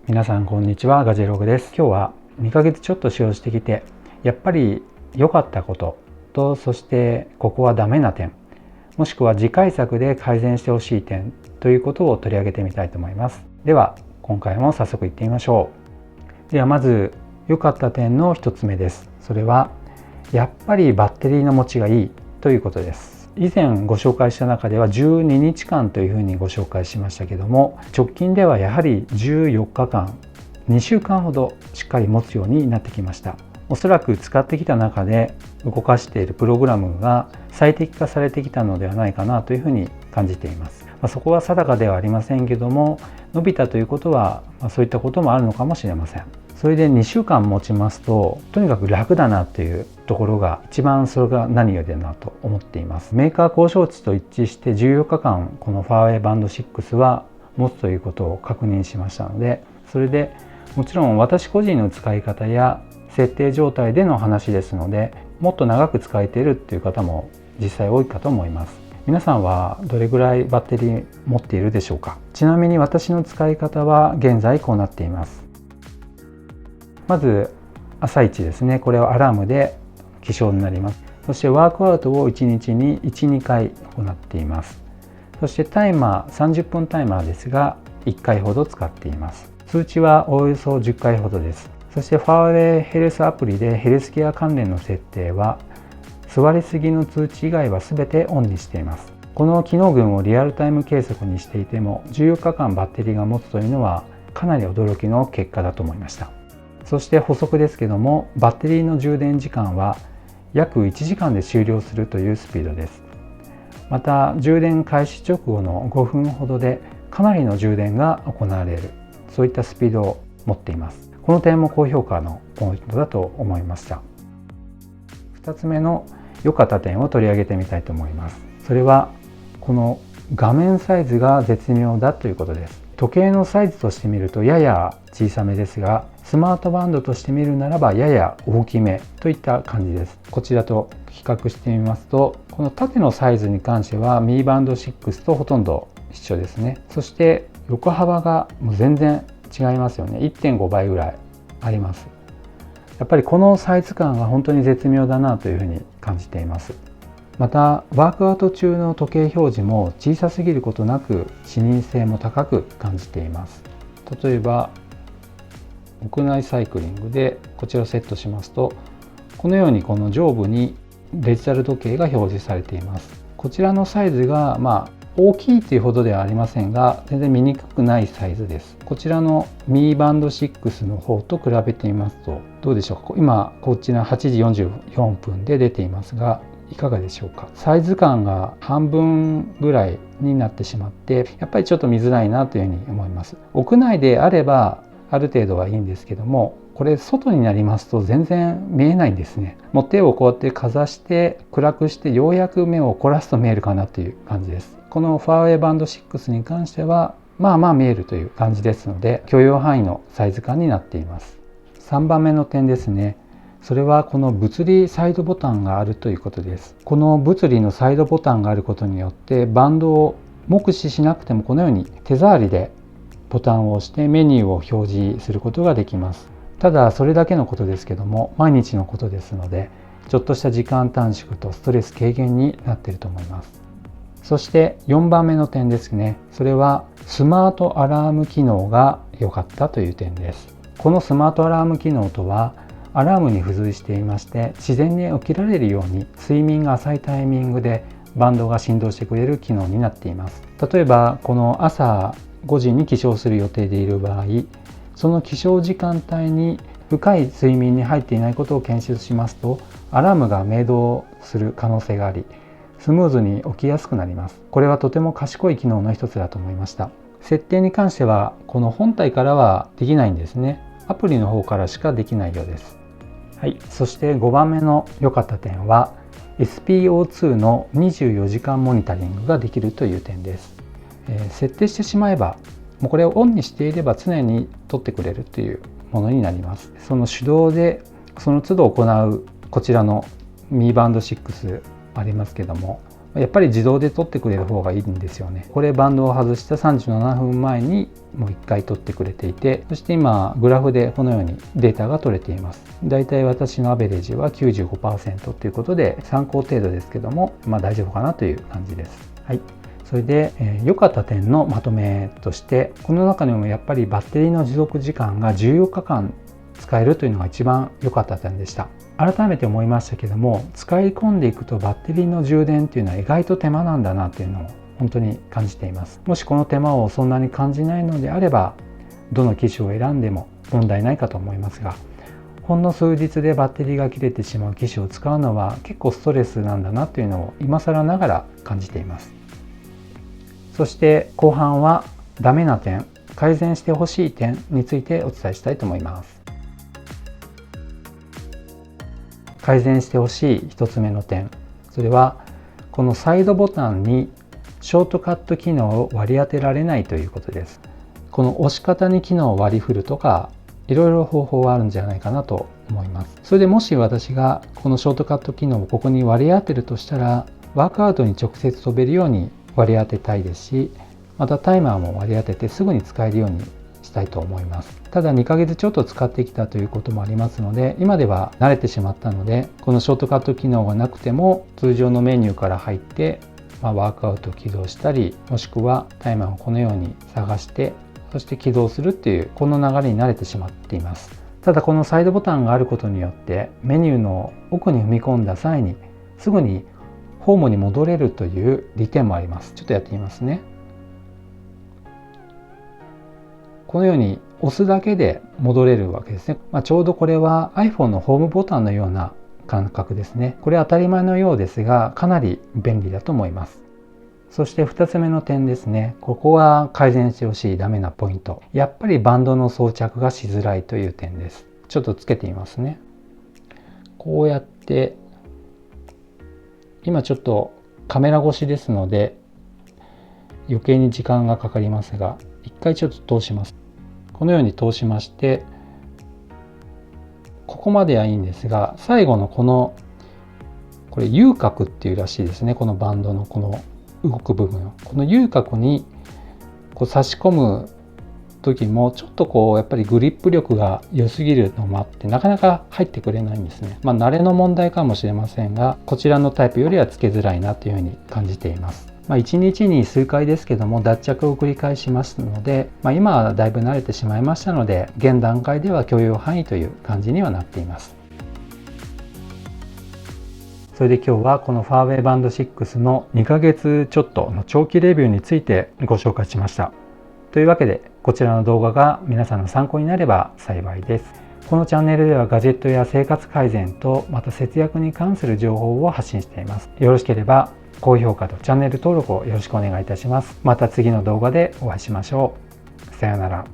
皆さんこんにちは、ガジェログです。今日は2ヶ月ちょっと使用してきてやっぱり良かったことと、そしてここはダメな点、もしくは次回作で改善してほしい点ということを取り上げてみたいと思います。では今回も早速いってみましょう。ではまず良かった点の1つ目です。それはやっぱりバッテリーの持ちがいいということです。以前ご紹介した中では12日間というふうにご紹介しましたけども、直近ではやはり14日間、2週間ほどしっかり持つようになってきました。おそらく使ってきた中で動かしているプログラムが最適化されてきたのではないかなというふうに感じています。そこは定かではありませんけども、伸びたということはそういったこともあるのかもしれません。それで2週間持ちますと、とにかく楽だなというところが一番、それが何よりだなと思っています。メーカー交渉値と一致して14日間このファーウェイバンド6は持つということを確認しましたので、それでもちろん私個人の使い方や設定状態での話ですので、もっと長く使えているっていう方も実際多いかと思います。皆さんはどれぐらいバッテリー持っているでしょうか。ちなみに私の使い方は現在こうなっています。まず朝一ですね。これはアラームで起床になります。そしてワークアウトを1日に 1,2 回行っています。そしてタイマー、30分タイマーですが1回ほど使っています。通知はおよそ10回ほどです。そしてファーウェイヘルスアプリでヘルスケア関連の設定は座りすぎの通知以外は全てオンにしています。この機能群をリアルタイム計測にしていても14日間バッテリーが持つというのはかなり驚きの結果だと思いました。そして補足ですけども、バッテリーの充電時間は約1時間で終了するというスピードです。また充電開始直後の5分ほどでかなりの充電が行われる、そういったスピードを持っています。この点も高評価のポイントだと思いました。2つ目の良かった点を取り上げてみたいと思います。それはこの画面サイズが絶妙だということです。時計のサイズとして見るとやや小さめですが、スマートバンドとして見るならばやや大きめといった感じです。こちらと比較してみますと、この縦のサイズに関してはミーバンド6とほとんど一緒ですね。そして横幅がもう全然違いますよね。 1.5 倍ぐらいあります。やっぱりこのサイズ感が本当に絶妙だなというふうに感じています。またワークアウト中の時計表示も小さすぎることなく視認性も高く感じています。例えば屋内サイクリングでこちらをセットしますと、このようにこの上部にデジタル時計が表示されています。こちらのサイズが大きいというほどではありませんが、全然見にくくないサイズです。こちらのミーバンド6の方と比べてみますとどうでしょうか。今こちら8時44分で出ていますが、いかがでしょうか。サイズ感が半分ぐらいになってしまって、やっぱりちょっと見づらいなというふうに思います。屋内であればある程度はいいんですけども、これ外になりますと全然見えないんですね。もう手をこうやってかざして暗くしてようやく目を凝らすと見えるかなという感じです。このファーウェイバンド6に関しては見えるという感じですので、許容範囲のサイズ感になっています。3番目の点ですね。それはこの物理サイドボタンがあるということです。この物理のサイドボタンがあることによってバンドを目視しなくてもこのように手触りでボタンを押してメニューを表示することができます。ただそれだけのことですけども、毎日のことですのでちょっとした時間短縮とストレス軽減になっていると思います。そして4番目の点ですね。それはスマートアラーム機能が良かったという点です。このスマートアラーム機能とはアラームに付随していまして、自然に起きられるように睡眠が浅いタイミングでバンドが振動してくれる機能になっています。例えばこの朝5時に起床する予定でいる場合、その起床時間帯に深い睡眠に入っていないことを検出しますと、アラームが明動する可能性があり、スムーズに起きやすくなります。これはとても賢い機能の一つだと思いました。設定に関してはこの本体からはできないんですね。アプリの方からしかできないようです。はい、そして5番目の良かった点は SPO2 の24時間モニタリングができるという点です。設定してしまえば、もうこれをオンにしていれば常に撮ってくれるというものになります。その手動でその都度行うこちらのミーバンド6ありますけども、やっぱり自動で取ってくれる方がいいんですよね。これバンドを外した37分前にもう1回取ってくれていて、そして今グラフでこのようにデータが取れています。だいたい私のアベレージは 95% ということで、参考程度ですけども、大丈夫かなという感じです。はい。それで良かった点のまとめとして、この中でもやっぱりバッテリーの持続時間が14日間使えるというのが一番良かった点でした。改めて思いましたけども、使い込んでいくとバッテリーの充電っていうのは意外と手間なんだなっていうのを本当に感じています。もしこの手間をそんなに感じないのであれば、どの機種を選んでも問題ないかと思いますが、ほんの数日でバッテリーが切れてしまう機種を使うのは結構ストレスなんだなというのを今更ながら感じています。そして後半はダメな点、改善してほしい点についてお伝えしたいと思います。改善してほしい1つ目の点、それはこのサイドボタンにショートカット機能を割り当てられないということです。この押し方に機能を割り振るとか、いろいろ方法はあるんじゃないかなと思います。それでもし私がこのショートカット機能をここに割り当てるとしたら、ワークアウトに直接飛べるように割り当てたいですし、またタイマーも割り当ててすぐに使えるようにしたいと思います。ただ2ヶ月ちょっと使ってきたということもありますので、今では慣れてしまったので、このショートカット機能がなくても通常のメニューから入って、ワークアウトを起動したり、もしくはタイマーをこのように探して、そして起動するっていうこの流れに慣れてしまっています。ただこのサイドボタンがあることによってメニューの奥に踏み込んだ際にすぐにホームに戻れるという利点もあります。ちょっとやってみますね。このように押すだけで戻れるわけですね。ちょうどこれは iPhone のホームボタンのような感覚ですね。これは当たり前のようですが、かなり便利だと思います。そして2つ目の点ですね。ここは改善してほしいダメなポイント。やっぱりバンドの装着がしづらいという点です。ちょっとつけてみますね。こうやって、今ちょっとカメラ越しですので余計に時間がかかりますが、一回ちょっと通します。このように通しまして、ここまではいいんですが、最後のこれ有角っていうらしいですね。このバンドのこの動く部分、この有角に差し込む時もちょっとやっぱりグリップ力が良すぎるのもあって、なかなか入ってくれないんですね。慣れの問題かもしれませんが、こちらのタイプよりはつけづらいなというふうに感じています。1日に数回ですけども脱着を繰り返しますので、今はだいぶ慣れてしまいましたので、現段階では許容範囲という感じにはなっています。それで今日はこのファーウェイバンド6の2ヶ月ちょっとの長期レビューについてご紹介しました。というわけで、こちらの動画が皆さんの参考になれば幸いです。このチャンネルではガジェットや生活改善とまた節約に関する情報を発信しています。よろしければ高評価とチャンネル登録をよろしくお願いいたします。また次の動画でお会いしましょう。さようなら。